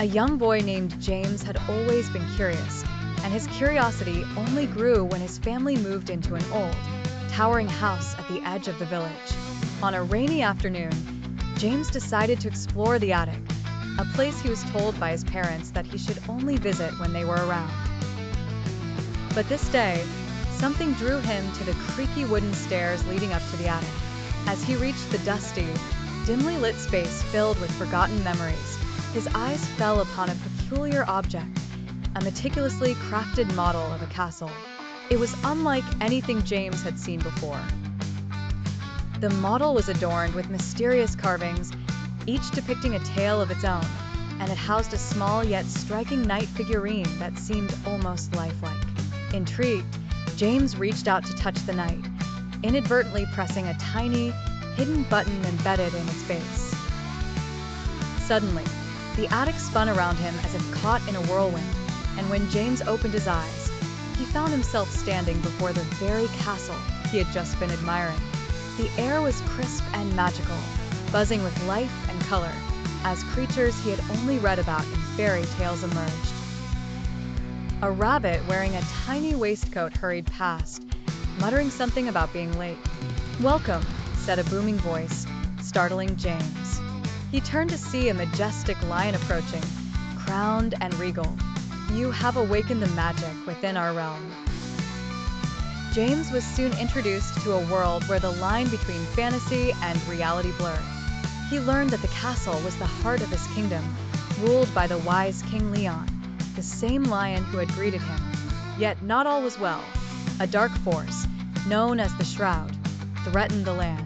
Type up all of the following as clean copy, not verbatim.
A young boy named James had always been curious, and his curiosity only grew when his family moved into an old, towering house at the edge of the village. On a rainy afternoon, James decided to explore the attic, a place he was told by his parents that he should only visit when they were around. But this day, something drew him to the creaky wooden stairs leading up to the attic. As he reached the dusty, dimly lit space filled with forgotten memories, his eyes fell upon a peculiar object, a meticulously crafted model of a castle. It was unlike anything James had seen before. The model was adorned with mysterious carvings, each depicting a tale of its own, and it housed a small yet striking knight figurine that seemed almost lifelike. Intrigued, James reached out to touch the knight, inadvertently pressing a tiny, hidden button embedded in its base. Suddenly, the attic spun around him as if caught in a whirlwind, and when James opened his eyes, he found himself standing before the very castle he had just been admiring. The air was crisp and magical, buzzing with life and color, as creatures he had only read about in fairy tales emerged. A rabbit wearing a tiny waistcoat hurried past, muttering something about being late. "Welcome," said a booming voice, startling James. He turned to see a majestic lion approaching, crowned and regal. "You have awakened the magic within our realm." James was soon introduced to a world where the line between fantasy and reality blurred. He learned that the castle was the heart of his kingdom, ruled by the wise King Leon, the same lion who had greeted him. Yet not all was well. A dark force, known as the Shroud, threatened the land.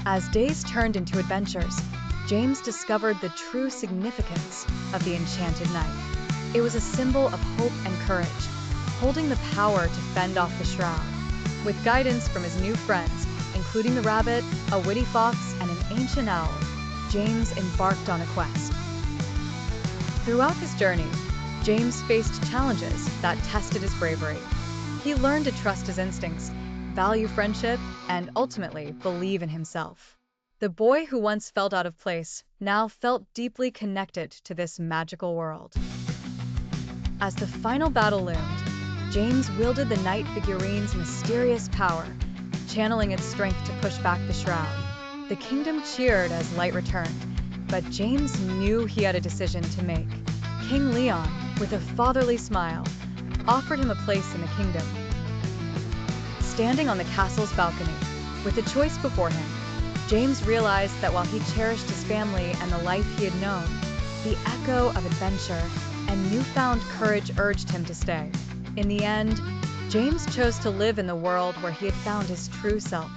As days turned into adventures, James discovered the true significance of the Enchanted Knight. It was a symbol of hope and courage, holding the power to fend off the Shroud. With guidance from his new friends, including the rabbit, a witty fox, and an ancient owl, James embarked on a quest. Throughout his journey, James faced challenges that tested his bravery. He learned to trust his instincts, value friendship, and ultimately believe in himself. The boy who once felt out of place now felt deeply connected to this magical world. As the final battle loomed, James wielded the knight figurine's mysterious power, channeling its strength to push back the Shroud. The kingdom cheered as light returned, but James knew he had a decision to make. King Leon, with a fatherly smile, offered him a place in the kingdom. Standing on the castle's balcony, with a choice before him, James realized that while he cherished his family and the life he had known, the echo of adventure and newfound courage urged him to stay. In the end, James chose to live in the world where he had found his true self.